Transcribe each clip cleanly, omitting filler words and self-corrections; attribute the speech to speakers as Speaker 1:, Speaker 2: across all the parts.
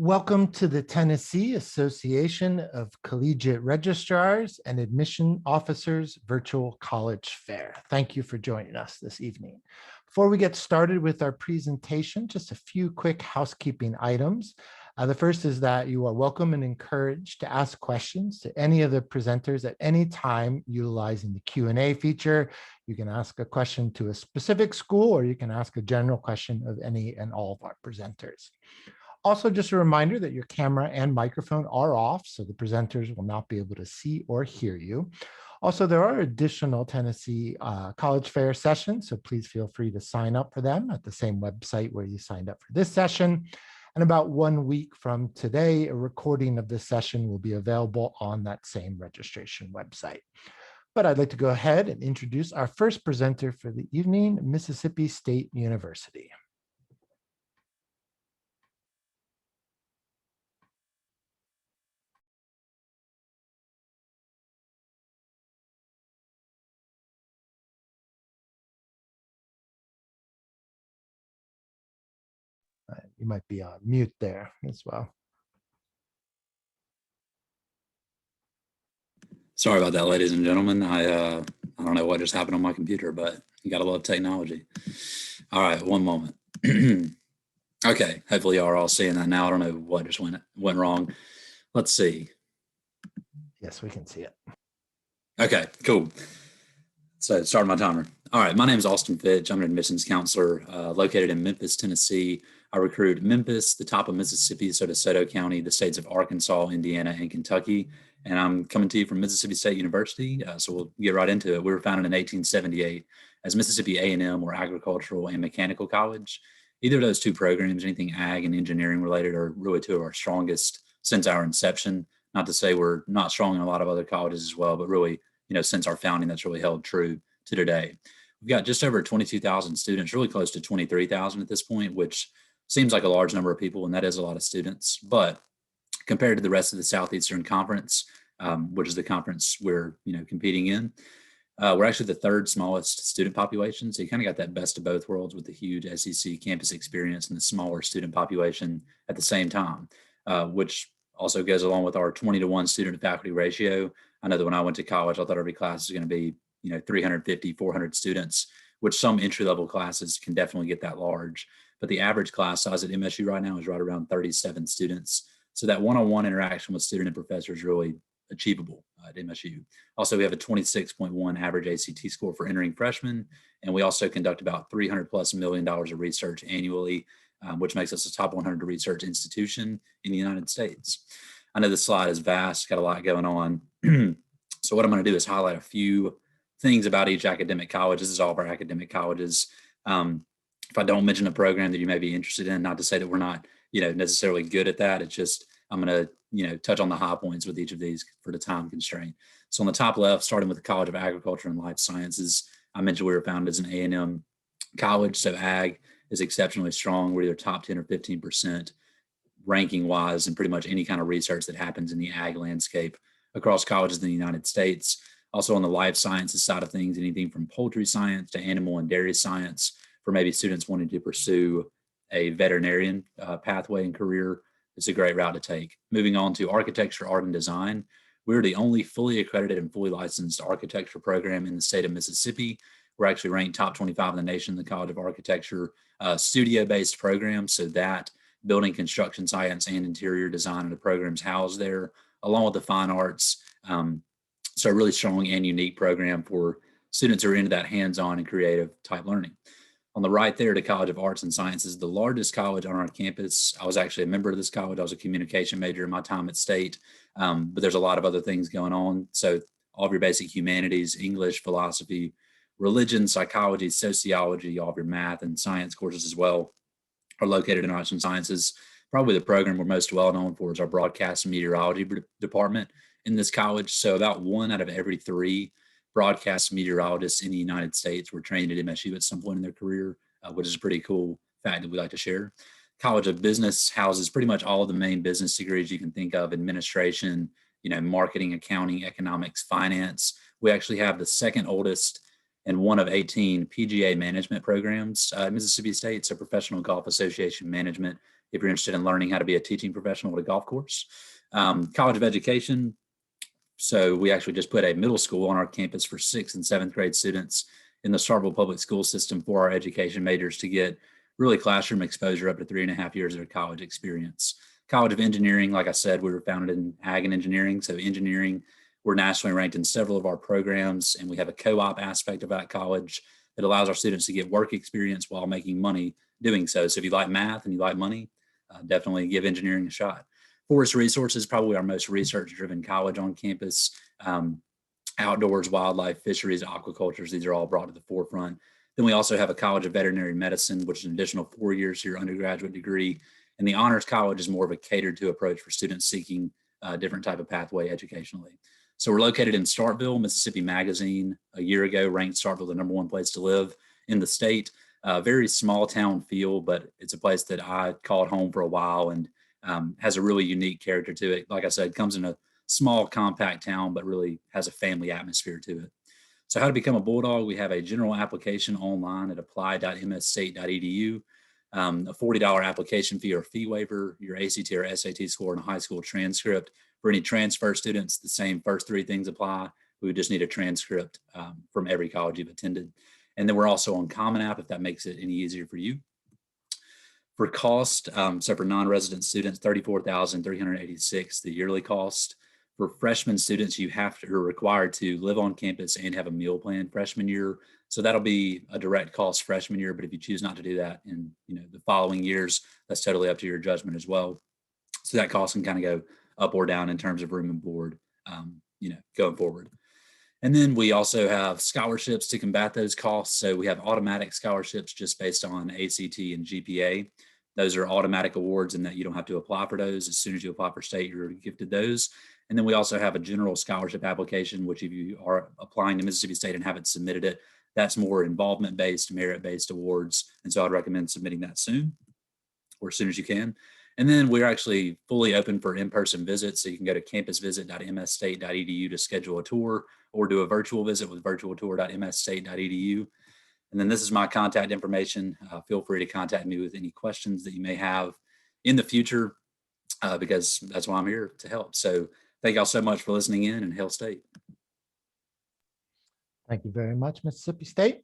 Speaker 1: Welcome to the Tennessee Association of Collegiate Registrars and Admission Officers Virtual College Fair. Thank you for joining us this evening. Before we get started with our presentation, just a few quick housekeeping items. The first is that you are welcome and encouraged to ask questions to any of the presenters at any time utilizing the Q&A feature. You can ask a question to a specific school, or you can ask a general question of any and all of our presenters. Also, just a reminder that your camera and microphone are off, so the presenters will not be able to see or hear you. Also, there are additional Tennessee College Fair sessions, so please feel free to sign up for them at the same website where you signed up for this session. And about 1 week from today, a recording of this session will be available on that same registration website. But I'd like to go ahead and introduce our first presenter for the evening, Mississippi State University. You might be on mute there as well.
Speaker 2: Sorry about that, ladies and gentlemen. I don't know what just happened on my computer, but you gotta love technology. All right, one moment. Okay, hopefully y'all are all seeing that now. I don't know what just went wrong. Let's see.
Speaker 1: Yes, we can see it.
Speaker 2: Okay, cool. So starting my timer. All right, my name is Austin Fitch. I'm an admissions counselor located in Memphis, Tennessee. I recruit Memphis, the top of Mississippi, so DeSoto County, the states of Arkansas, Indiana, and Kentucky. And I'm coming to you from Mississippi State University. So we'll get right into it. We were founded in 1878 as Mississippi A&M, or Agricultural and Mechanical College. Either of those two programs, anything ag and engineering related, are really two of our strongest since our inception. Not to say we're not strong in a lot of other colleges as well, but really, since our founding, that's really held true to today. We've got just over 22,000 students, really close to 23,000 at this point, which seems like a large number of people, and that is a lot of students. But compared to the rest of the Southeastern Conference, which is the conference we're competing in, we're actually the third smallest student population. So you kind of got that best of both worlds with the huge SEC campus experience and the smaller student population at the same time, which also goes along with our 20-to-1 student to faculty ratio. I know that when I went to college, I thought every class was going to be 350, 400 students, which some entry-level classes can definitely get that large. But the average class size at MSU right now is right around 37 students. So that one-on-one interaction with student and professor is really achievable at MSU. Also, we have a 26.1 average ACT score for entering freshmen, and we also conduct about $300+ million of research annually, which makes us a top 100 research institution in the United States. I know this slide is vast, got a lot going on. So what I'm going to do is highlight a few things about each academic college. This is all of our academic colleges. If I don't mention a program that you may be interested in, not to say that we're not, necessarily good at that. It's just, I'm going to, touch on the high points with each of these for the time constraint. So on the top left, starting with the College of Agriculture and Life Sciences, I mentioned we were founded as an A&M college. So ag is exceptionally strong. We're either top 10 or 15% ranking wise in pretty much any kind of research that happens in the ag landscape across colleges in the United States. Also on the life sciences side of things, anything from poultry science to animal and dairy science for maybe students wanting to pursue a veterinarian pathway and career. It's a great route to take. Moving on to architecture, art, and design. We're the only fully accredited and fully licensed architecture program in the state of Mississippi. We're actually ranked top 25 in the nation in the College of Architecture studio-based program. So that building construction science and interior design and the programs housed there, along with the fine arts. So a really strong and unique program for students who are into that hands-on and creative type learning. On the right there, the College of Arts and Sciences, the largest college on our campus. I was actually a member of this college. I was a communication major in my time at State, but there's a lot of other things going on. So all of your basic humanities, English, philosophy, religion, psychology, sociology, all of your math and science courses as well are located in Arts and Sciences. Probably the program we're most well known for is our broadcast and meteorology department in this college. So about 1 out of every 3 broadcast meteorologists in the United States were trained at MSU at some point in their career, which is a pretty cool fact that we like to share. College of Business houses pretty much all of the main business degrees you can think of: administration, marketing, accounting, economics, finance. We actually have the second oldest and one of 18 PGA management programs at Mississippi State, so Professional Golf Association Management, if you're interested in learning how to be a teaching professional at a golf course. College of Education, so we actually just put a middle school on our campus for 6th and 7th grade students in the Starkville public school system for our education majors to get really classroom exposure up to 3.5 years of their college experience. College of Engineering, like I said, we were founded in ag and engineering. So engineering, we're nationally ranked in several of our programs, and we have a co-op aspect of that college that allows our students to get work experience while making money doing so. So if you like math and you like money, definitely give engineering a shot. Forest Resources, probably our most research-driven college on campus. Outdoors, wildlife, fisheries, aquacultures, these are all brought to the forefront. Then we also have a College of Veterinary Medicine, which is an additional 4 years to your undergraduate degree. And the Honors College is more of a catered to approach for students seeking a different type of pathway educationally. So we're located in Starkville. Mississippi Magazine a year ago ranked Starkville the #1 place to live in the state. Very small town feel, but it's a place that I called home for a while and has a really unique character to it. Like I said, comes in a small, compact town, but really has a family atmosphere to it. So how to become a Bulldog? We have a general application online at apply.msstate.edu. A $40 application fee or fee waiver, your ACT or SAT score, and a high school transcript. For any transfer students, the same first 3 things apply. We would just need a transcript from every college you've attended. And then we're also on Common App if that makes it any easier for you. For cost, so for non-resident students, $34,386, the yearly cost. For freshman students, you're required to live on campus and have a meal plan freshman year. So that'll be a direct cost freshman year, but if you choose not to do that in the following years, that's totally up to your judgment as well. So that cost can kind of go up or down in terms of room and board, going forward. And then we also have scholarships to combat those costs. So we have automatic scholarships just based on ACT and GPA. Those are automatic awards in that you don't have to apply for those. As soon as you apply for state, you're gifted those. And then we also have a general scholarship application, which if you are applying to Mississippi State and haven't submitted it, that's more involvement-based, merit-based awards. And so I'd recommend submitting that soon or as soon as you can. And then we're actually fully open for in-person visits. So you can go to campusvisit.msstate.edu to schedule a tour or do a virtual visit with virtualtour.msstate.edu. And then this is my contact information. Feel free to contact me with any questions that you may have in the future because that's why I'm here to help. So thank y'all so much for listening in, and Hail State.
Speaker 1: Thank you very much, Mississippi State.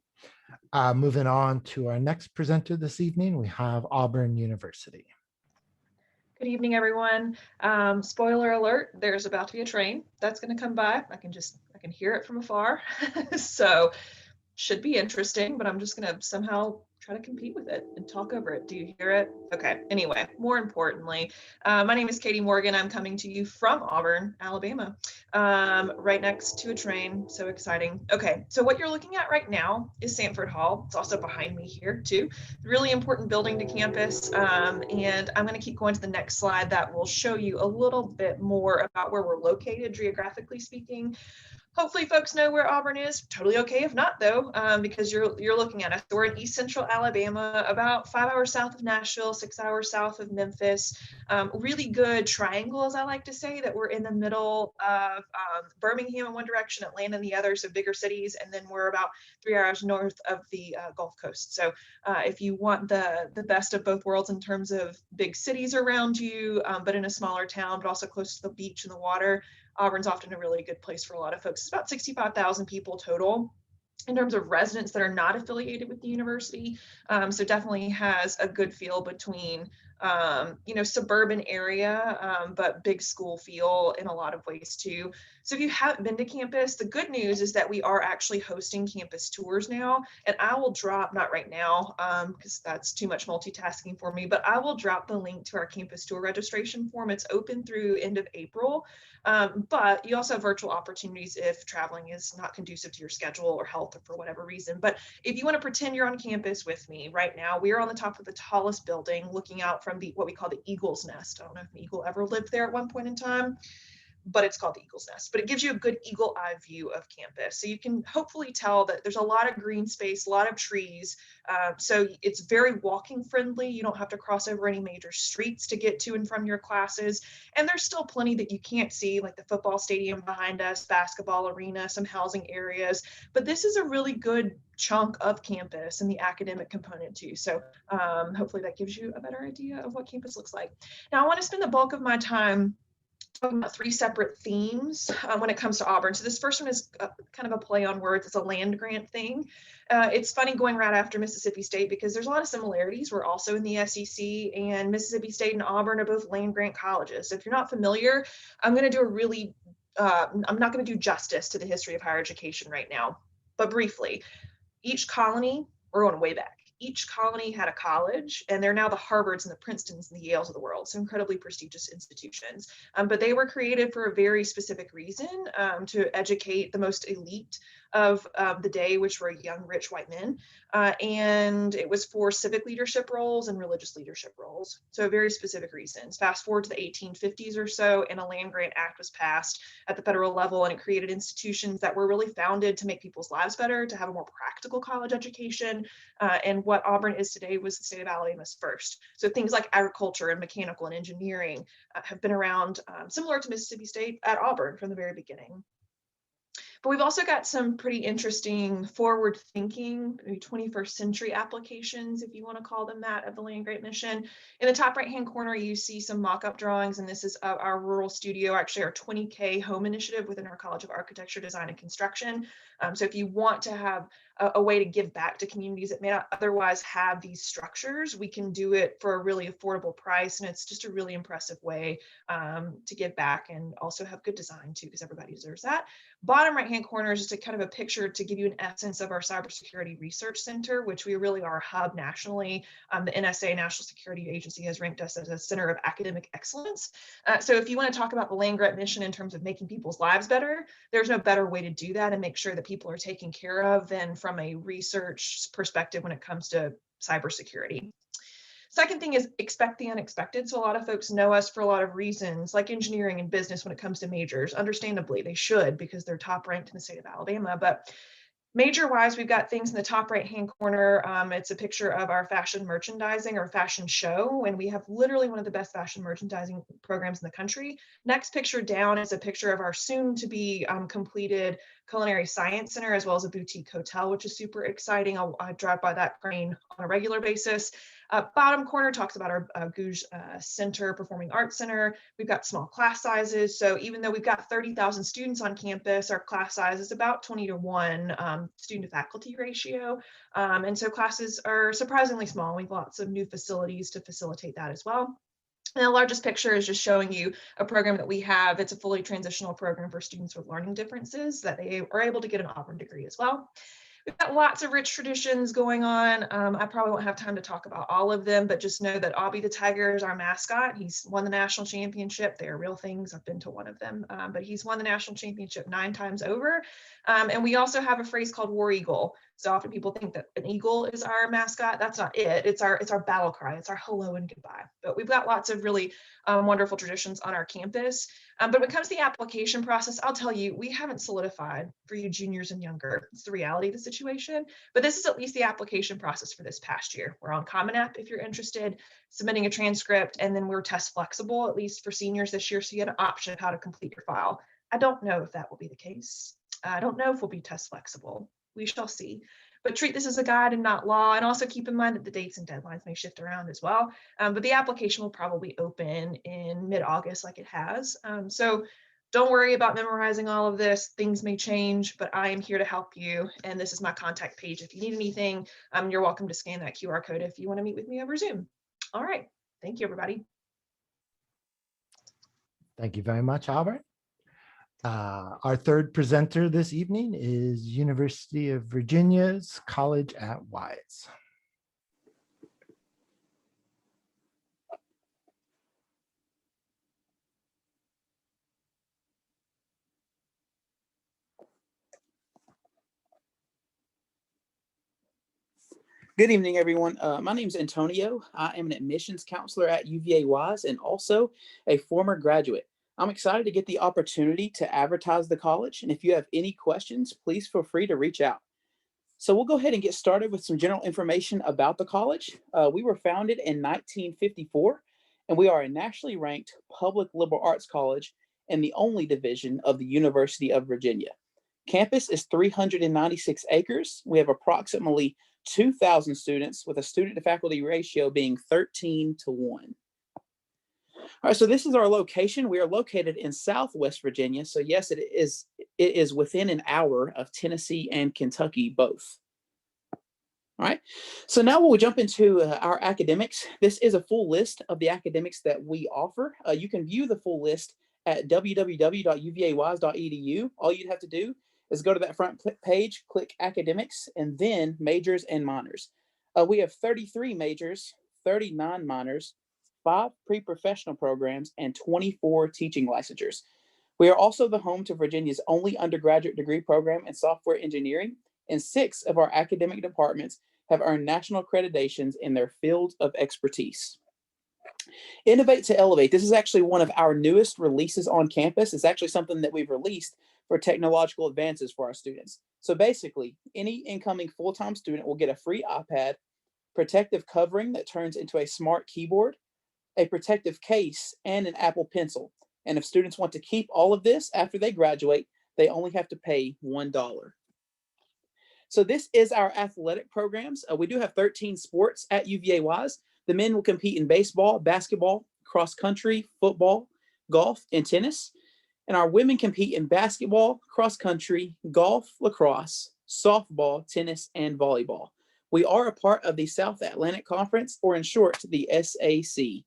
Speaker 1: Moving on to our next presenter this evening, we have Auburn University.
Speaker 3: Good evening, everyone. Spoiler alert, there's about to be a train that's going to come by. I can hear it from afar. So should be interesting, but I'm just going to somehow try to compete with it and talk over it. Do you hear it? Okay. Anyway, more importantly, my name is Katie Morgan. I'm coming to you from Auburn, Alabama, right next to a train. So exciting. Okay. So what you're looking at right now is Sanford Hall. It's also behind me here too. Really important building to campus. And I'm going to keep going to the next slide that will show you a little bit more about where we're located geographically speaking. Hopefully folks know where Auburn is. Totally okay if not though, because you're looking at us. We're in East Central Alabama, about 5 hours south of Nashville, 6 hours south of Memphis. Really good triangle, as I like to say, that we're in the middle of Birmingham in one direction, Atlanta in the other, so bigger cities, and then we're about 3 hours north of the Gulf Coast. So if you want the best of both worlds in terms of big cities around you, but in a smaller town, but also close to the beach and the water, Auburn's often a really good place for a lot of folks. It's about 65,000 people total in terms of residents that are not affiliated with the university. So definitely has a good feel between, suburban area, but big school feel in a lot of ways too. So if you haven't been to campus, the good news is that we are actually hosting campus tours now. And I will drop, not right now, because that's too much multitasking for me, but I will drop the link to our campus tour registration form. It's open through end of April. But you also have virtual opportunities if traveling is not conducive to your schedule or health or for whatever reason. But if you want to pretend you're on campus with me right now, we are on the top of the tallest building looking out from what we call the Eagle's Nest. I don't know if an eagle ever lived there at one point in time, but it's called the Eagle's Nest. But it gives you a good eagle eye view of campus. So you can hopefully tell that there's a lot of green space, a lot of trees. So it's very walking friendly. You don't have to cross over any major streets to get to and from your classes. And there's still plenty that you can't see, like the football stadium behind us, basketball arena, some housing areas. But this is a really good chunk of campus and the academic component too. So hopefully that gives you a better idea of what campus looks like. Now I want to spend the bulk of my time talking about three separate themes when it comes to Auburn. So this first one is kind of a play on words. It's a land grant thing. It's funny going right after Mississippi State because there's a lot of similarities. We're also in the SEC, and Mississippi State and Auburn are both land grant colleges. So if you're not familiar, I'm going to do I'm not going to do justice to the history of higher education right now, but briefly, each colony, we're going way back. Each colony had a college, and they're now the Harvards and the Princetons and the Yales of the world, so incredibly prestigious institutions. But they were created for a very specific reason, to educate the most elite of the day, which were young, rich white men. And it was for civic leadership roles and religious leadership roles. So very specific reasons. Fast forward to the 1850s or so, and a land grant act was passed at the federal level, and it created institutions that were really founded to make people's lives better, to have a more practical college education. And what Auburn is today was the state of Alabama's first. So things like agriculture and mechanical and engineering have been around, similar to Mississippi State, at Auburn from the very beginning. But we've also got some pretty interesting forward thinking, maybe 21st century applications, if you want to call them that, of the land grant mission. In the top right-hand corner, you see some mock-up drawings, and this is our rural studio, actually our 20K home initiative within our College of Architecture, Design, and Construction. So if you want to have a way to give back to communities that may not otherwise have these structures, we can do it for a really affordable price. And it's just a really impressive way to give back and also have good design too, because everybody deserves that. Bottom right-hand corner is just a kind of a picture to give you an essence of our Cybersecurity Research Center, which we really are a hub nationally. The NSA, National Security Agency, has ranked us as a center of academic excellence. So if you want to talk about the land grant mission in terms of making people's lives better, there's no better way to do that and make sure that people are taken care of than from a research perspective when it comes to cybersecurity. Second thing is expect the unexpected. So a lot of folks know us for a lot of reasons, like engineering and business when it comes to majors. Understandably, they should, because they're top ranked in the state of Alabama. But major wise, we've got things in the top right hand corner. It's a picture of our fashion merchandising or fashion show, and we have literally one of the best fashion merchandising programs in the country. Next picture down is a picture of our soon to be completed Culinary Science Center, as well as a boutique hotel, which is super exciting. I drive by that crane on a regular basis. Bottom corner talks about our Gouge Center, Performing Arts Center. We've got small class sizes. So even though we've got 30,000 students on campus, our class size is about 20-to-1 student to faculty ratio. And so classes are surprisingly small. We have lots of new facilities to facilitate that as well. And the largest picture is just showing you a program that we have. It's a fully transitional program for students with learning differences that they are able to get an Auburn degree as well. We've got lots of rich traditions going on. I probably won't have time to talk about all of them, but just know that Aubie the Tiger is our mascot. He's won the national championship. They are real things. I've been to one of them, but he's won the national championship 9 times over. And we also have a phrase called War Eagle. So often people think that an eagle is our mascot. That's not it. It's our battle cry. It's our hello and goodbye. But we've got lots of really wonderful traditions on our campus. But when it comes to the application process, I'll tell you, we haven't solidified for you juniors and younger. It's the reality of the situation. But this is at least the application process for this past year. We're on Common App if you're interested, submitting a transcript, and then we're test flexible, at least for seniors this year. So you have an option of how to complete your file. I don't know if that will be the case. I don't know if we'll be test flexible. We shall see. But treat this as a guide and not law. And also keep in mind that the dates and deadlines may shift around as well. But the application will probably open in mid-August like it has. So don't worry about memorizing all of this. Things may change, but I am here to help you. And this is my contact page. If you need anything, you're welcome to scan that QR code if you want to meet with me over Zoom. All right. Thank you, everybody.
Speaker 1: Thank you very much, Albert. Our third presenter this evening is University of Virginia's College at Wise.
Speaker 4: Good evening, everyone. My name is Antonio. I am an admissions counselor at UVA Wise and also a former graduate. I'm excited to get the opportunity to advertise the college, and if you have any questions, please feel free to reach out. So we'll go ahead and get started with some general information about the college. We were founded in 1954, and we are a nationally ranked public liberal arts college and the only division of the University of Virginia. Campus is 396 acres. We have approximately 2,000 students with a student to faculty ratio being 13:1. All right, so this is our location. We are located in Southwest Virginia. So yes, it is within an hour of Tennessee and Kentucky both. All right, so now we'll jump into our academics. This is a full list of the academics that we offer. You can view the full list at www.uvawise.edu. All you'd have to do is go to that front page, click academics, and then majors and minors. We have 33 majors, 39 minors, 5 pre-professional programs, and 24 teaching licensures. We are also the home to Virginia's only undergraduate degree program in software engineering, and 6 of our academic departments have earned national accreditations in their field of expertise. Innovate to Elevate. This is actually one of our newest releases on campus. It's actually something that we've released for technological advances for our students. So basically, any incoming full-time student will get a free iPad, protective covering that turns into a smart keyboard, a protective case, and an Apple Pencil. And if students want to keep all of this after they graduate, they only have to pay $1. So this is our athletic programs. We do have 13 sports at UVA-Wise. The men will compete in baseball, basketball, cross country, football, golf, and tennis. And our women compete in basketball, cross country, golf, lacrosse, softball, tennis, and volleyball. We are a part of the South Atlantic Conference, or in short, the SAC.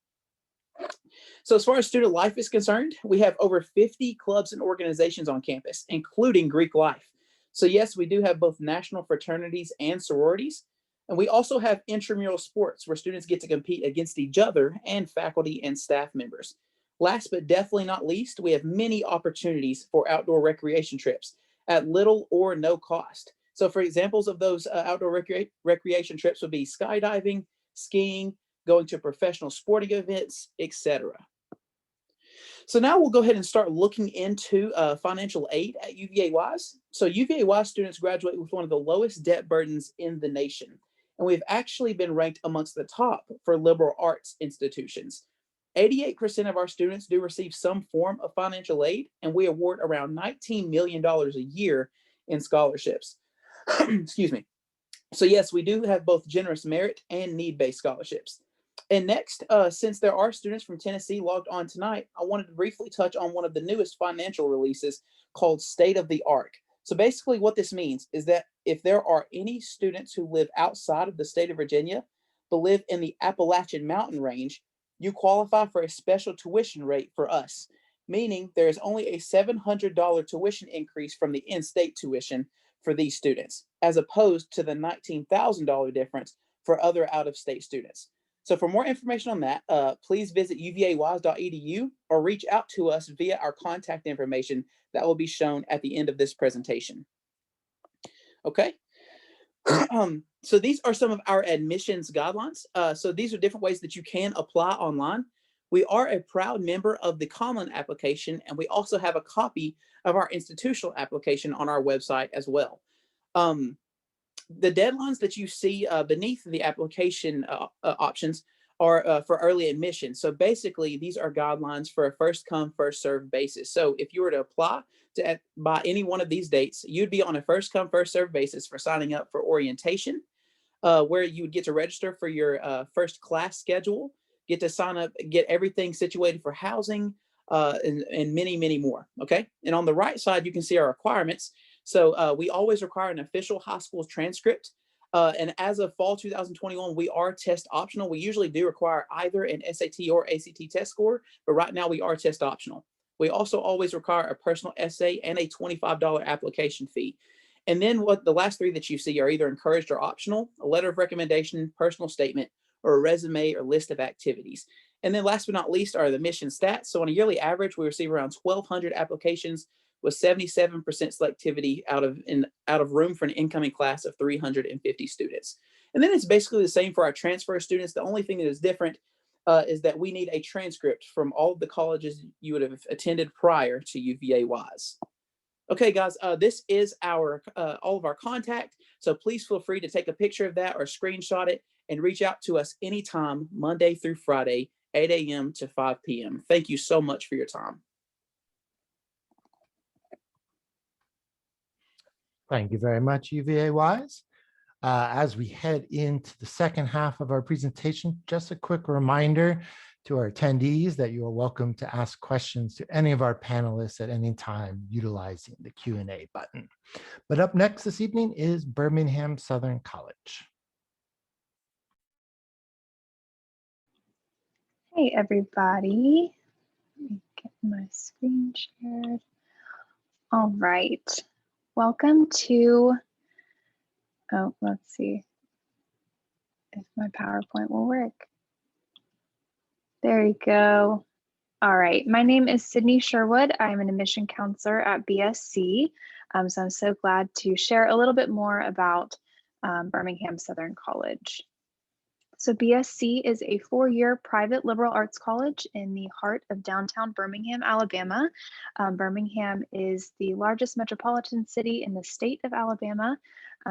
Speaker 4: So as far as student life is concerned, we have over 50 clubs and organizations on campus, including Greek life. So yes, we do have both national fraternities and sororities. And we also have intramural sports where students get to compete against each other and faculty and staff members. Last but definitely not least, we have many opportunities for outdoor recreation trips at little or no cost. So for examples of those outdoor recreation trips would be skydiving, skiing, going to professional sporting events, etc. So now we'll go ahead and start looking into financial aid at UVA-Wise. So UVA-Wise students graduate with one of the lowest debt burdens in the nation. And we've actually been ranked amongst the top for liberal arts institutions. 88% of our students do receive some form of financial aid, and we award around $19 million a year in scholarships. Excuse me. So yes, we do have both generous merit and need-based scholarships. And next, since there are students from Tennessee logged on tonight, I wanted to briefly touch on one of the newest financial releases called State of the Arc. So basically what this means is that if there are any students who live outside of the state of Virginia, but live in the Appalachian Mountain Range, you qualify for a special tuition rate for us, meaning there is only a $700 tuition increase from the in-state tuition for these students, as opposed to the $19,000 difference for other out-of-state students. So for more information on that, please visit uvawise.edu or reach out to us via our contact information that will be shown at the end of this presentation. Okay. So these are some of our admissions guidelines. So these are different ways that you can apply online. We are a proud member of the Common application, and we also have a copy of our institutional application on our website as well. The deadlines that you see beneath the application options are for early admission. So basically, these are guidelines for a first come, first served basis. So if you were to apply by any one of these dates, you'd be on a first come, first served basis for signing up for orientation, where you would get to register for your first class schedule, get to sign up, get everything situated for housing, and many, many more. Okay. And on the right side, you can see our requirements. So we always require an official high school transcript. And as of fall 2021, we are test optional. We usually do require either an SAT or ACT test score, but right now we are test optional. We also always require a personal essay and a $25 application fee. And then what the last three that you see are either encouraged or optional: a letter of recommendation, personal statement, or a resume or list of activities. And then last but not least are the mission stats. So on a yearly average, we receive around 1,200 applications with 77% selectivity out of room for an incoming class of 350 students. And then it's basically the same for our transfer students. The only thing that is different is that we need a transcript from all of the colleges you would have attended prior to UVA-wise. Okay, guys, this is our all of our contact. So please feel free to take a picture of that or screenshot it and reach out to us anytime, Monday through Friday, 8 a.m. to 5 p.m. Thank you so much for your time.
Speaker 1: Thank you very much, UVA-wise. As we head into the second half of our presentation, just a quick reminder to our attendees that you are welcome to ask questions to any of our panelists at any time utilizing the Q&A button. But up next this evening is Birmingham-Southern College.
Speaker 5: Hey, everybody. Let me get my screen shared. All right. Welcome to, oh, let's see if my PowerPoint will work. There you go. All right. My name is Sydney Sherwood. I'm an admission counselor at BSC. So I'm so glad to share a little bit more about Birmingham-Southern College. So BSC is a 4-year private liberal arts college in the heart of downtown Birmingham, Alabama. Birmingham is the largest metropolitan city in the state of Alabama.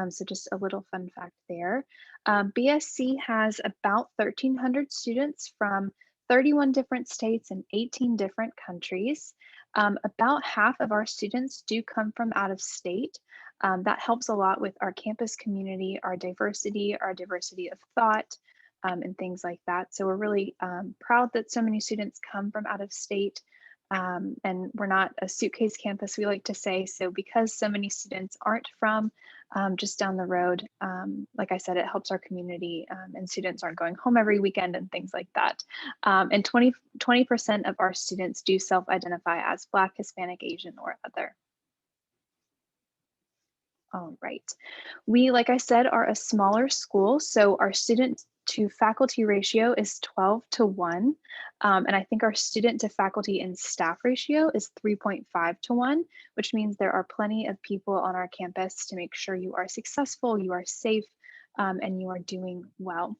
Speaker 5: So just a little fun fact there. BSC has about 1,300 students from 31 different states and 18 different countries. About half of our students do come from out of state. That helps a lot with our campus community, our diversity of thought, and things like that. So we're really proud that so many students come from out of state, and we're not a suitcase campus, we like to say. So because so many students aren't from just down the road, like I said, it helps our community, and students aren't going home every weekend and things like that. And 20% of our students do self-identify as Black, Hispanic, Asian, or other. All right. We, like I said, are a smaller school, so our student to faculty ratio is 12:1. And I think our student to faculty and staff ratio is 3.5:1, which means there are plenty of people on our campus to make sure you are successful, you are safe, and you are doing well.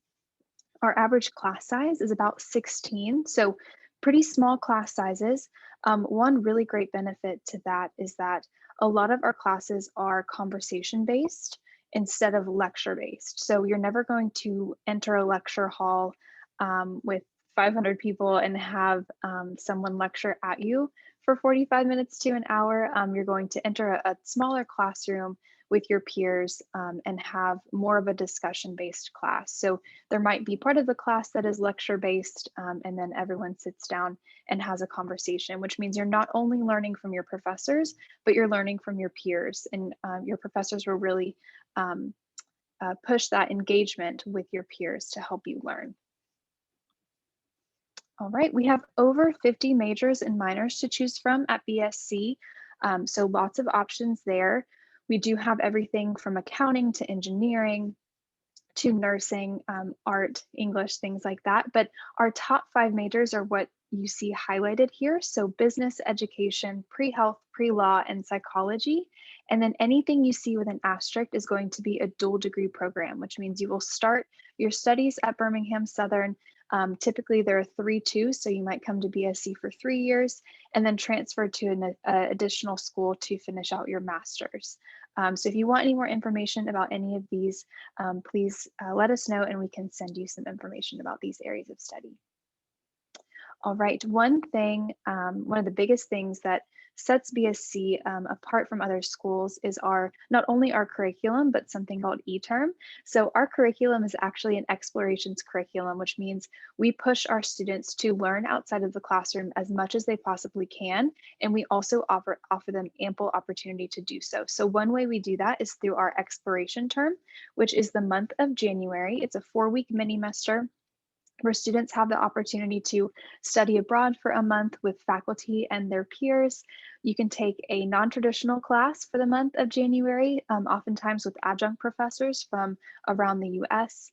Speaker 5: Our average class size is about 16, so pretty small class sizes. One really great benefit to that is that a lot of our classes are conversation based instead of lecture based. So you're never going to enter a lecture hall with 500 people and have someone lecture at you for 45 minutes to an hour. You're going to enter a smaller classroom with your peers and have more of a discussion-based class. So there might be part of the class that is lecture-based, and then everyone sits down and has a conversation, which means you're not only learning from your professors, but you're learning from your peers, and your professors will really push that engagement with your peers to help you learn. All right, we have over 50 majors and minors to choose from at BSC, so lots of options there. We do have everything from accounting to engineering to nursing, art, English, things like that. But our top 5 majors are what you see highlighted here. So business, education, pre-health, pre-law, and psychology. And then anything you see with an asterisk is going to be a dual degree program, which means you will start your studies at Birmingham-Southern. Typically there are 3-2, so you might come to BSC for 3 years and then transfer to an additional school to finish out your master's. So if you want any more information about any of these, please let us know and we can send you some information about these areas of study. All right, one of the biggest things that sets BSC apart from other schools is not only our curriculum, but something called eTerm. So our curriculum is actually an explorations curriculum, which means we push our students to learn outside of the classroom as much as they possibly can. And we also offer them ample opportunity to do so. So one way we do that is through our exploration term, which is the month of January. It's a 4-week mini-mester where students have the opportunity to study abroad for a month with faculty and their peers. You can take a non-traditional class for the month of January, oftentimes with adjunct professors from around the US.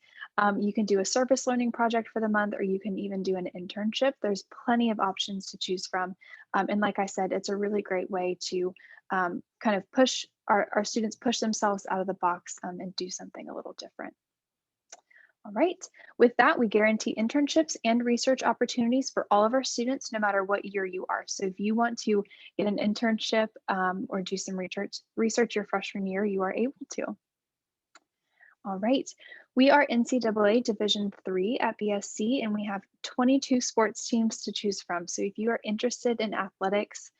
Speaker 5: You can do a service learning project for the month, or you can even do an internship. There's plenty of options to choose from. And like I said, it's a really great way to kind of push our students push themselves out of the box and do something a little different. All right. With that, we guarantee internships and research opportunities for all of our students, no matter what year you are. So if you want to get an internship or do some research your freshman year, you are able to. All right. We are NCAA Division III at BSC, and we have 22 sports teams to choose from. So if you are interested in athletics,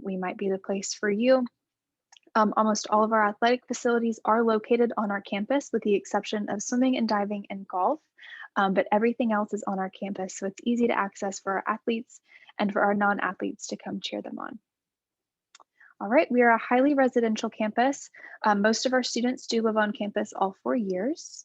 Speaker 5: we might be the place for you. Almost all of our athletic facilities are located on our campus with the exception of swimming and diving and golf, but everything else is on our campus, so it's easy to access for our athletes and for our non-athletes to come cheer them on. All right, we are a highly residential campus. Most of our students do live on campus all 4 years.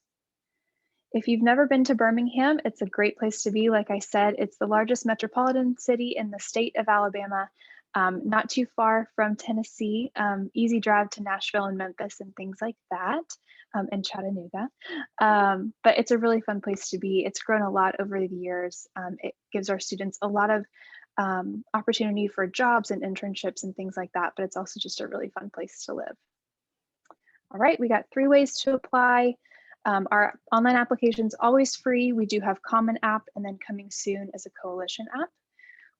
Speaker 5: If you've never been to Birmingham, it's a great place to be. Like I said, it's the largest metropolitan city in the state of Alabama. Not too far from Tennessee, easy drive to Nashville and Memphis and things like that, and Chattanooga. But it's a really fun place to be. It's grown a lot over the years. It gives our students a lot of opportunity for jobs and internships and things like that, but it's also just a really fun place to live. All right, we got 3 ways to apply. Our online application's always free. We do have Common App, and then coming soon is a Coalition app.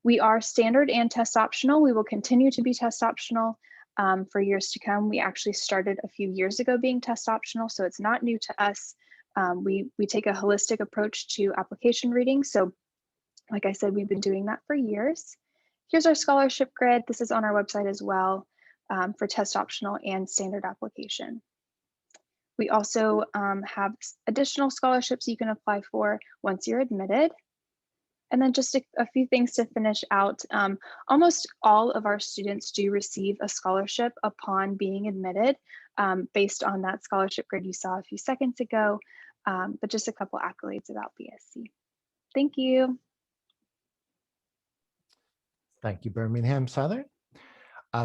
Speaker 5: We are standard and test optional. We will continue to be test optional for years to come. We actually started a few years ago being test optional, so it's not new to us. We take a holistic approach to application reading. So like I said, we've been doing that for years. Here's our scholarship grid. This is on our website as well for test optional and standard application. We also have additional scholarships you can apply for once you're admitted. And then just a few things to finish out. Almost all of our students do receive a scholarship upon being admitted based on that scholarship grid you saw a few seconds ago, but just a couple accolades about BSC. Thank you.
Speaker 1: Thank you, Birmingham-Southern.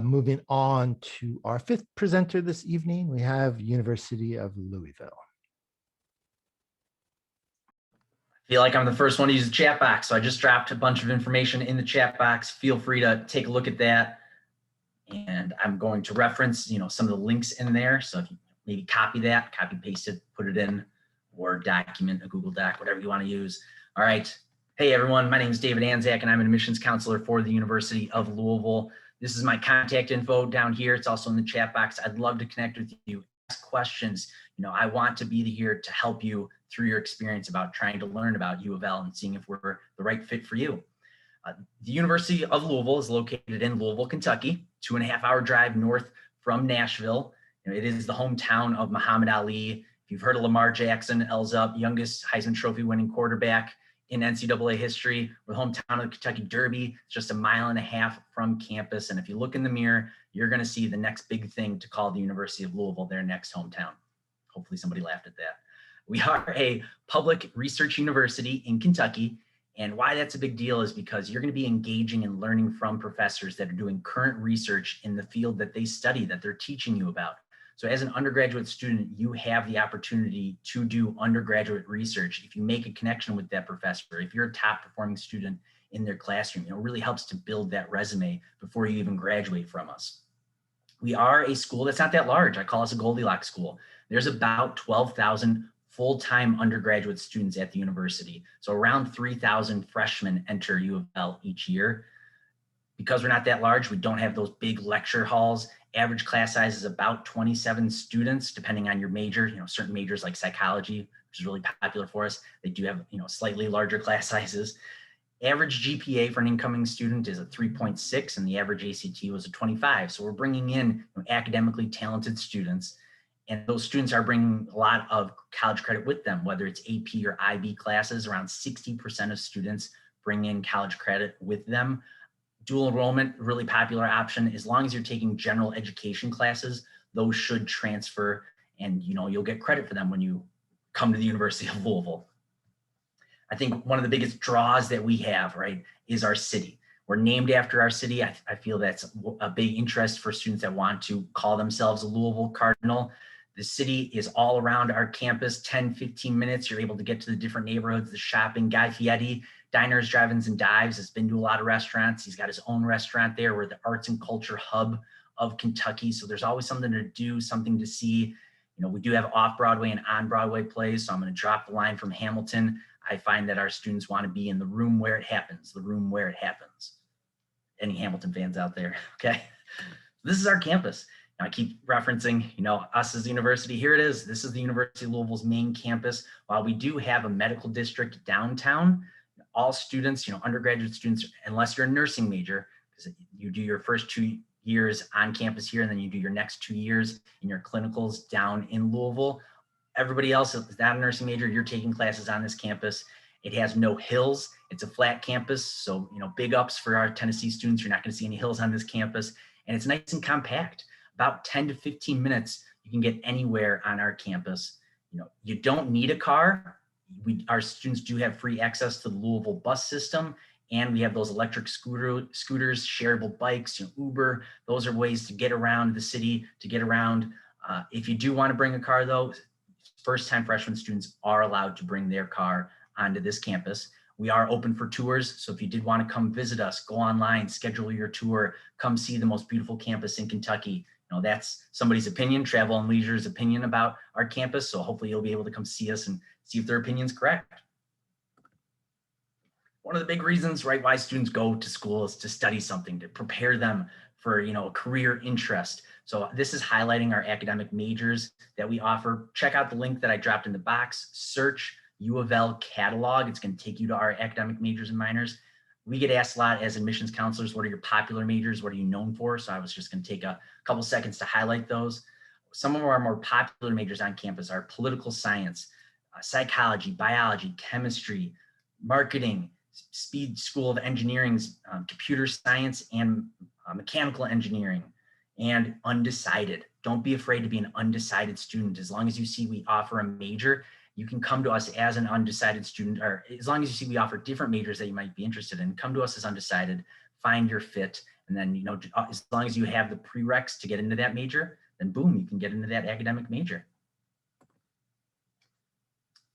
Speaker 1: Moving on to our 5th presenter this evening, we have University of Louisville.
Speaker 6: Feel like I'm the first one to use the chat box, so I just dropped a bunch of information in the chat box. Feel free to take a look at that, and I'm going to reference, some of the links in there. So if you maybe copy that, copy paste it, put it in Word document, a Google Doc, whatever you want to use. All right. Hey everyone, my name is David Anzak, and I'm an admissions counselor for the University of Louisville. This is my contact info down here. It's also in the chat box. I'd love to connect with you, ask questions. I want to be here to help you through your experience about trying to learn about U of L and seeing if we're the right fit for you. The University of Louisville is located in Louisville, Kentucky, 2.5-hour drive north from Nashville. It is the hometown of Muhammad Ali. If you've heard of Lamar Jackson, L's up, youngest Heisman Trophy winning quarterback in NCAA history. We're the hometown of the Kentucky Derby. It's just 1.5 miles from campus. And if you look in the mirror, you're going to see the next big thing to call the University of Louisville their next hometown. Hopefully somebody laughed at that. We are a public research university in Kentucky. And why that's a big deal is because you're going to be engaging and learning from professors that are doing current research in the field that they study, that they're teaching you about. So as an undergraduate student, you have the opportunity to do undergraduate research. If you make a connection with that professor, if you're a top performing student in their classroom, it really helps to build that resume before you even graduate from us. We are a school that's not that large. I call us a Goldilocks school. There's about 12,000 full-time undergraduate students at the university. So around 3,000 freshmen enter U of L each year. Because we're not that large, we don't have those big lecture halls. Average class size is about 27 students, depending on your major. Certain majors like psychology, which is really popular for us, they do have slightly larger class sizes. Average GPA for an incoming student is a 3.6, and the average ACT was a 25. So we're bringing in academically talented students, and those students are bringing a lot of college credit with them, whether it's AP or IB classes. Around 60% of students bring in college credit with them. Dual enrollment, really popular option. As long as you're taking general education classes, those should transfer, and you'll get credit for them when you come to the University of Louisville. I think one of the biggest draws that we have, right, is our city. We're named after our city. I feel that's a big interest for students that want to call themselves a Louisville Cardinal. The city is all around our campus, 10, 15 minutes. You're able to get to the different neighborhoods, the shopping. Guy Fieri, Diners, Drive-Ins, and Dives, has been to a lot of restaurants. He's got his own restaurant there. We're the arts and culture hub of Kentucky. So there's always something to do, something to see. We do have off-Broadway and on-Broadway plays, so I'm going to drop the line from Hamilton. I find that our students want to be in the room where it happens, the room where it happens. Any Hamilton fans out there? Okay. This is our campus. Now, I keep referencing, us as a university. Here it is. This is the University of Louisville's main campus. While we do have a medical district downtown, all students, undergraduate students, unless you're a nursing major, because you do your first 2 years on campus here, and then you do your next 2 years in your clinicals down in Louisville. Everybody else is not a nursing major. You're taking classes on this campus. It has no hills. It's a flat campus. So, big ups for our Tennessee students. You're not going to see any hills on this campus. And it's nice and compact. About 10 to 15 minutes, you can get anywhere on our campus. You don't need a car. Our students do have free access to the Louisville bus system. And we have those electric scooters, shareable bikes, Uber. Those are ways to get around the city, to get around. If you do want to bring a car, though, first-time freshman students are allowed to bring their car onto this campus. We are open for tours. So if you did want to come visit us, go online, schedule your tour, come see the most beautiful campus in Kentucky. That's somebody's opinion, Travel and Leisure's opinion about our campus. So hopefully you'll be able to come see us and see if their opinion's correct. One of the big reasons, right, why students go to school is to study something, to prepare them for, a career interest. So this is highlighting our academic majors that we offer. Check out the link that I dropped in the box, search U of L catalog. It's going to take you to our academic majors and minors. We get asked a lot as admissions counselors, what are your popular majors? What are you known for? So I was just going to take a couple seconds to highlight those. Some of our more popular majors on campus are political science, psychology, biology, chemistry, marketing, Speed School of Engineering's computer science and mechanical engineering, and undecided. Don't be afraid to be an undecided student. As long as you see we offer a major, you can come to us as an undecided student, or as long as you see we offer different majors that you might be interested in, come to us as undecided, find your fit, and then, as long as you have the prereqs to get into that major, then boom, you can get into that academic major.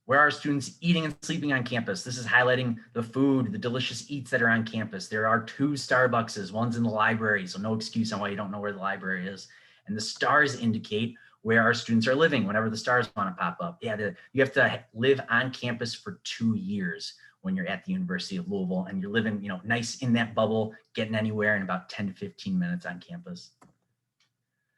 Speaker 6: Where are students eating and sleeping on campus? This is highlighting the food, the delicious eats that are on campus. There are 2 Starbuckses, one's in the library, so no excuse on why you don't know where the library is. And the stars indicate where our students are living whenever the stars want to pop up. Yeah, you have to live on campus for 2 years when you're at the University of Louisville, and you're living, nice in that bubble, getting anywhere in about 10 to 15 minutes on campus.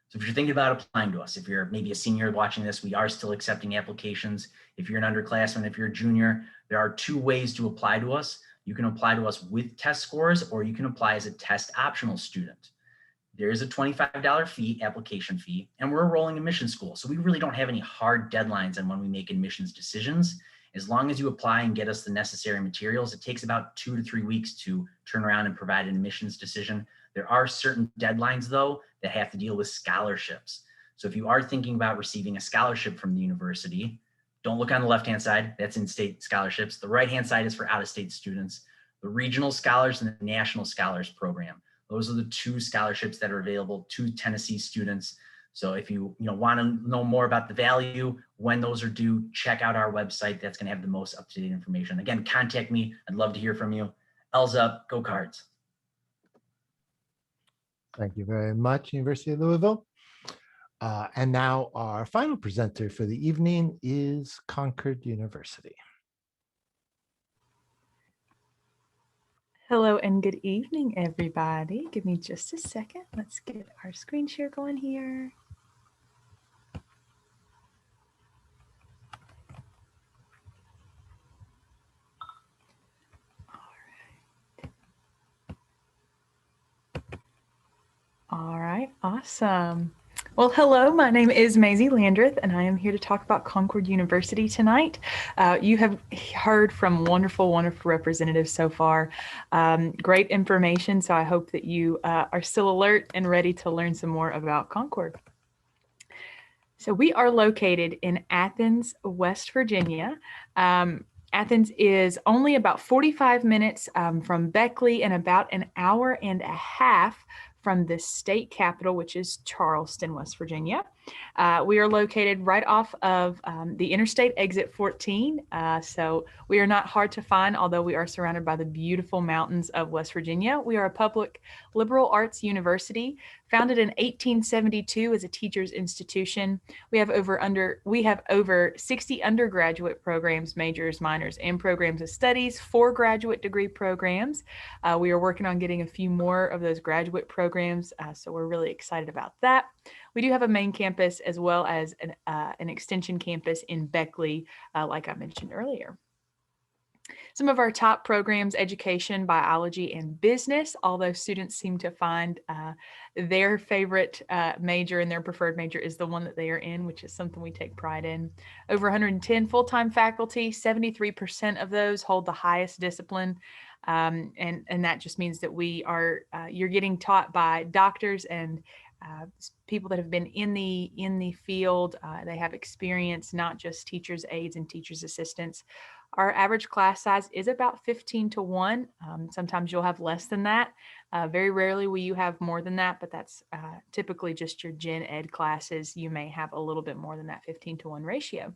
Speaker 6: So if you're thinking about applying to us, if you're maybe a senior watching this, we are still accepting applications. If you're an underclassman, if you're a junior, there are 2 ways to apply to us. You can apply to us with test scores, or you can apply as a test optional student. There is a $25 fee, application fee, and we're a rolling admissions school. So we really don't have any hard deadlines on when we make admissions decisions. As long as you apply and get us the necessary materials, it takes about 2 to 3 weeks to turn around and provide an admissions decision. There are certain deadlines, though, that have to deal with scholarships. So if you are thinking about receiving a scholarship from the university, don't look on the left-hand side. That's in-state scholarships. The right-hand side is for out-of-state students. The regional scholars and the national scholars program. Those are the 2 scholarships that are available to Tennessee students. So if you want to know more about the value, when those are due, check out our website. That's going to have the most up-to-date information. Again, contact me. I'd love to hear from you. L's up, go Cards.
Speaker 1: Thank you very much, University of Louisville. And now our final presenter for the evening is Concord University.
Speaker 7: Hello and good evening, everybody. Give me just a second. Let's get our screen share going here. All right, awesome. Well, hello, my name is Maisie Landreth, and I am here to talk about Concord University tonight. You have heard from wonderful, wonderful representatives so far. Great information, so I hope that you are still alert and ready to learn some more about Concord. So we are located in Athens, West Virginia. Athens is only about 45 minutes from Beckley and about an hour and a half from the state capital, which is Charleston, West Virginia. We are located right off of the Interstate Exit 14. So we are not hard to find, although we are surrounded by the beautiful mountains of West Virginia. We are a public liberal arts university founded in 1872 as a teacher's institution. We have over 60 undergraduate programs, majors, minors, and programs of studies, 4 graduate degree programs. We are working on getting a few more of those graduate programs, so we're really excited about that. We do have a main campus as well as an extension campus in Beckley, like I mentioned earlier. Some of our top programs: education, biology, and business. Although students seem to find their favorite major and their preferred major is the one that they are in, which is something we take pride in. Over 110 full-time faculty, 73% of those hold the highest discipline. And that just means that you're getting taught by doctors and people that have been in the field. They have experience, not just teachers' aides and teachers' assistants. Our average class size is about 15 to 1. Sometimes you'll have less than that. Very rarely will you have more than that, but that's typically just your gen ed classes. You may have a little bit more than that 15 to 1 ratio.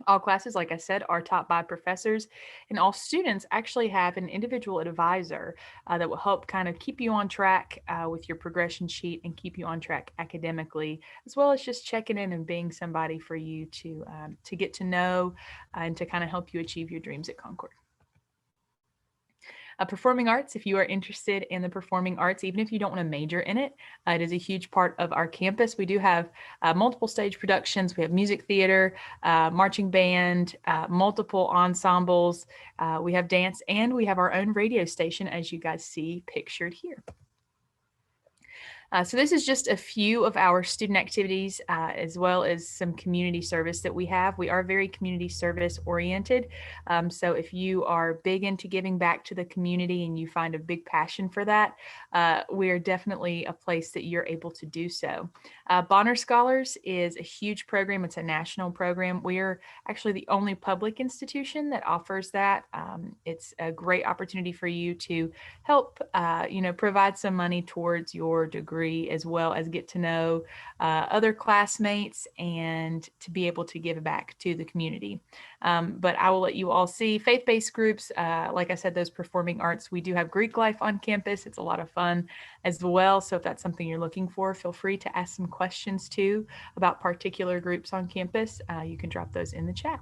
Speaker 7: All classes, like I said, are taught by professors, and all students actually have an individual advisor that will help kind of keep you on track with your progression sheet and keep you on track academically, as well as just checking in and being somebody for you to get to know and to kind of help you achieve your dreams at Concord. Performing arts, if you are interested in the performing arts, even if you don't want to major in it, it is a huge part of our campus. We do have multiple stage productions. We have music theater, marching band, multiple ensembles. We have dance, and we have our own radio station, as you guys see pictured here. So this is just a few of our student activities, as well as some community service that we have. We are very community service oriented. So if you are big into giving back to the community and you find a big passion for that, we are definitely a place that you're able to do so. Bonner Scholars is a huge program. It's a national program. We are actually the only public institution that offers that. It's a great opportunity for you to help, provide some money towards your degree, as well as get to know other classmates and to be able to give back to the community. But I will let you all see faith-based groups. Like I said, those performing arts, we do have Greek life on campus. It's a lot of fun as well. So if that's something you're looking for, feel free to ask some questions too about particular groups on campus. You can drop those in the chat.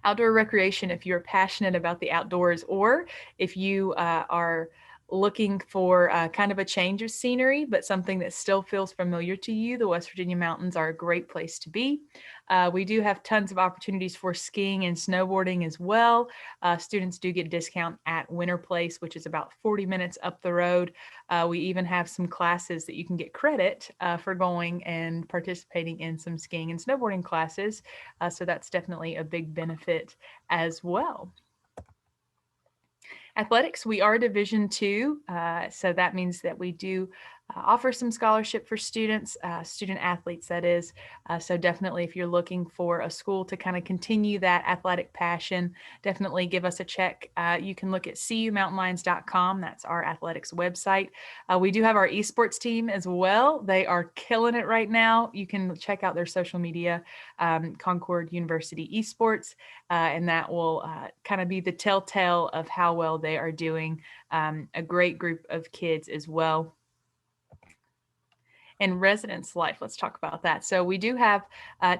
Speaker 7: Outdoor recreation, if you're passionate about the outdoors, or if you are looking for kind of a change of scenery, but something that still feels familiar to you, the West Virginia mountains are a great place to be. We do have tons of opportunities for skiing and snowboarding as well. Students do get discount at Winter Place, which is about 40 minutes up the road. We even have some classes that you can get credit for going and participating in some skiing and snowboarding classes. So that's definitely a big benefit as well. Athletics, we are Division II, so that means that we do offer some scholarship for students, student athletes, that is. So definitely, if you're looking for a school to kind of continue that athletic passion, definitely give us a check. You can look at cumountainlions.com. That's our athletics website. We do have our esports team as well. They are killing it right now. You can check out their social media, Concord University Esports, and that will kind of be the telltale of how well they are doing. A great group of kids as well. And residence life, let's talk about that. So we do have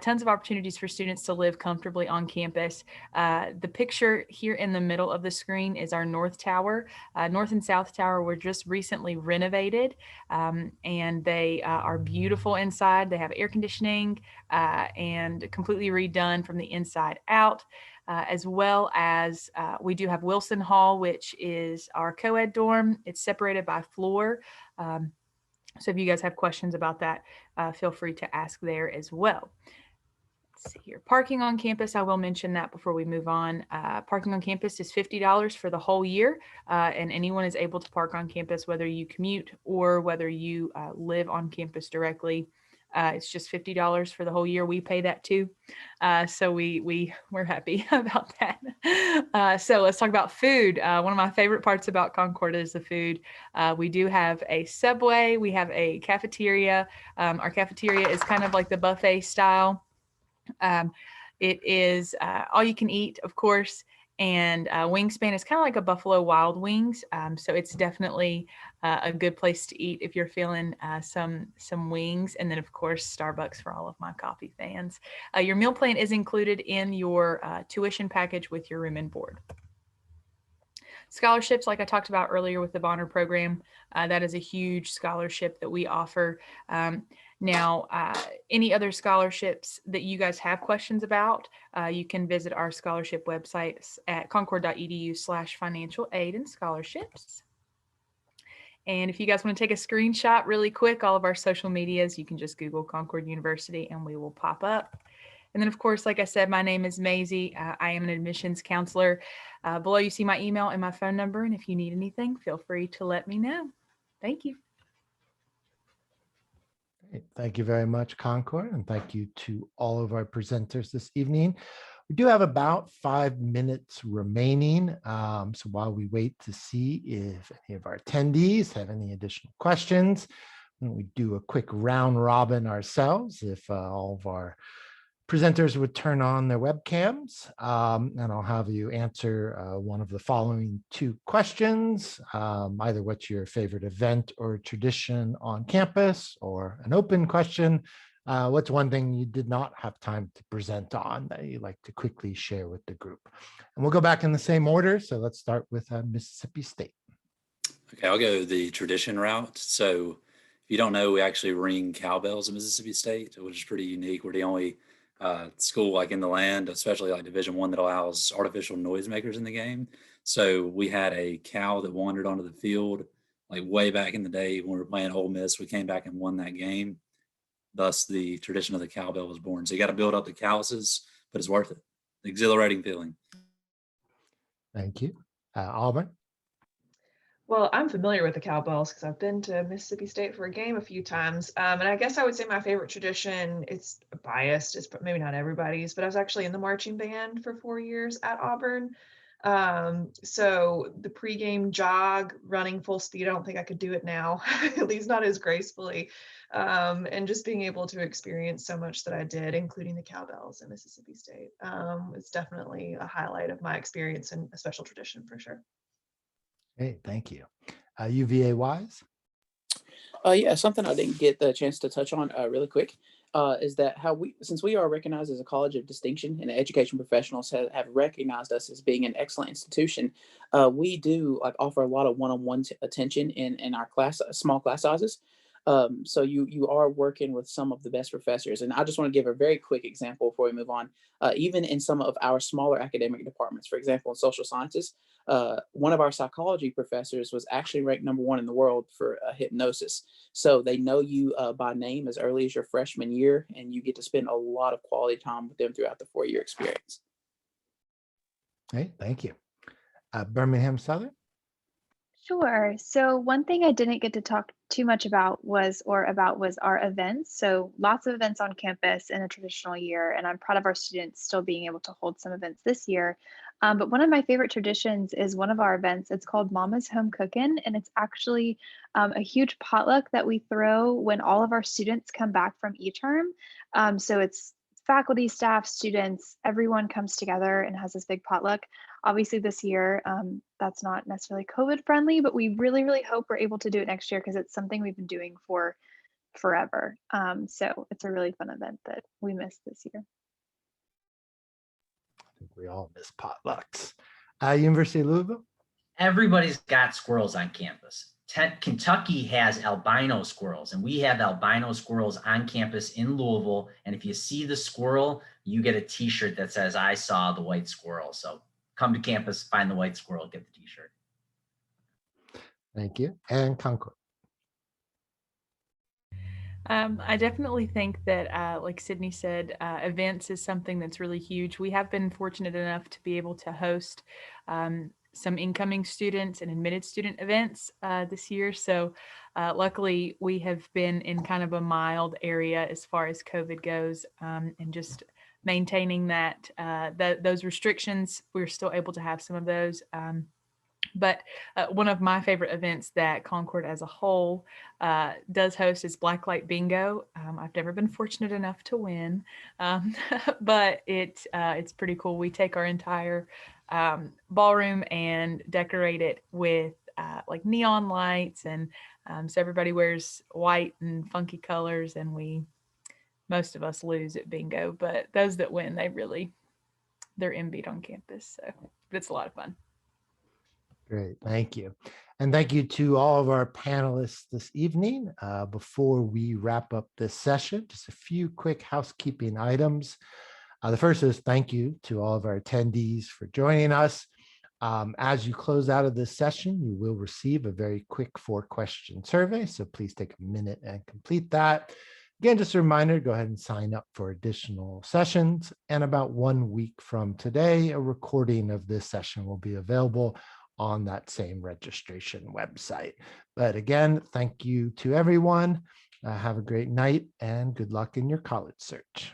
Speaker 7: tons of opportunities for students to live comfortably on campus. The picture here in the middle of the screen is our North Tower. North and South Tower were just recently renovated, and they are beautiful inside. They have air conditioning and completely redone from the inside out. As well as we do have Wilson Hall, which is our co-ed dorm. It's separated by floor. So if you guys have questions about that, feel free to ask there as well. Let's see here. Parking on campus, I will mention that before we move on. Parking on campus is $50 for the whole year, and anyone is able to park on campus, whether you commute or whether you live on campus directly. It's just $50 for the whole year. We pay that too. So we're happy about that. So let's talk about food. One of my favorite parts about Concord is the food. We do have a Subway. We have a cafeteria. Our cafeteria is kind of like the buffet style. It is all you can eat, of course. And Wingspan is kind of like a Buffalo Wild Wings. So it's definitely a good place to eat if you're feeling some wings. And then, of course, Starbucks for all of my coffee fans. Your meal plan is included in your tuition package with your room and board. Scholarships, like I talked about earlier with the Bonner program, that is a huge scholarship that we offer. Now, any other scholarships that you guys have questions about, you can visit our scholarship websites at concord.edu/financial aid and scholarships. And if you guys want to take a screenshot really quick, all of our social medias, you can just Google Concord University and we will pop up. And then, of course, like I said, my name is Maisie. I am an admissions counselor. Below you see my email and my phone number. And if you need anything, feel free to let me know. Thank you.
Speaker 1: Great. Thank you very much, Concord, and thank you to all of our presenters this evening. We do have about 5 minutes remaining. So while we wait to see if any of our attendees have any additional questions, we do a quick round robin ourselves if all of our presenters would turn on their webcams, and I'll have you answer one of the following 2 questions, either what's your favorite event or tradition on campus, or an open question, what's one thing you did not have time to present on that you'd like to quickly share with the group. And we'll go back in the same order. So let's start with Mississippi State.
Speaker 2: Okay, I'll go the tradition route. So if you don't know, we actually ring cowbells at Mississippi State, which is pretty unique. We're the only school like in the land, especially like Division I, that allows artificial noisemakers in the game. So we had a cow that wandered onto the field like way back in the day when we were playing Ole Miss. We came back and won that game. Thus, the tradition of the cowbell was born. So you got to build up the calluses, but it's worth it. Exhilarating feeling.
Speaker 1: Thank you. Auburn.
Speaker 3: Well, I'm familiar with the cowbells because I've been to Mississippi State for a game a few times. And I guess I would say my favorite tradition, it's biased, it's maybe not everybody's, but I was actually in the marching band for 4 years at Auburn. So the pregame jog, running full speed, I don't think I could do it now, at least not as gracefully. And just being able to experience so much that I did, including the cowbells at Mississippi State. It's definitely a highlight of my experience and a special tradition for sure.
Speaker 1: Great, thank you. UVA Wise.
Speaker 4: Yeah, something I didn't get the chance to touch on really quick is that since we are recognized as a college of distinction and education professionals have recognized us as being an excellent institution, we do offer a lot of one-on-one attention in our small class sizes. So you are working with some of the best professors. And I just want to give a very quick example before we move on. Even in some of our smaller academic departments, for example, in social sciences, one of our psychology professors was actually ranked #1 in the world for hypnosis. So they know you by name as early as your freshman year, and you get to spend a lot of quality time with them throughout the 4-year experience.
Speaker 1: Great, thank you. Birmingham-Southern.
Speaker 5: Sure. So one thing I didn't get to talk too much about was our events. So lots of events on campus in a traditional year, and I'm proud of our students still being able to hold some events this year. But one of my favorite traditions is one of our events. It's called Mama's Home Cookin', and it's actually a huge potluck that we throw when all of our students come back from e-term. So it's faculty, staff, students, everyone comes together and has this big potluck. Obviously this year, that's not necessarily COVID friendly, but we really, really hope we're able to do it next year because it's something we've been doing for forever. So it's a really fun event that we missed this year.
Speaker 1: I think we all miss potlucks. University of Louisville.
Speaker 6: Everybody's got squirrels on campus. Kentucky has albino squirrels, and we have albino squirrels on campus in Louisville. And if you see the squirrel, you get a t-shirt that says, "I saw the white squirrel." So come to campus, find the white squirrel, get the t-shirt.
Speaker 1: Thank you. And Concord.
Speaker 7: I definitely think that, like Sydney said, events is something that's really huge. We have been fortunate enough to be able to host some incoming students and admitted student events this year. So luckily, we have been in kind of a mild area as far as COVID goes, and just maintaining that those restrictions. We're still able to have some of those. But one of my favorite events that Concord as a whole does host is Blacklight Bingo. I've never been fortunate enough to win, but it's pretty cool. We take our entire ballroom and decorate it with like neon lights, and so everybody wears white and funky colors, and most of us lose at bingo, but those that win, they're envied on campus. So, but it's a lot of fun.
Speaker 1: Great, thank you. And thank you to all of our panelists this evening. Before we wrap up this session, just a few quick housekeeping items. The first is thank you to all of our attendees for joining us. As you close out of this session, you will receive a very quick 4-question survey, so please take a minute and complete that. Again, just a reminder, go ahead and sign up for additional sessions. And about 1 week from today, a recording of this session will be available on that same registration website. But again, thank you to everyone. Have a great night and good luck in your college search.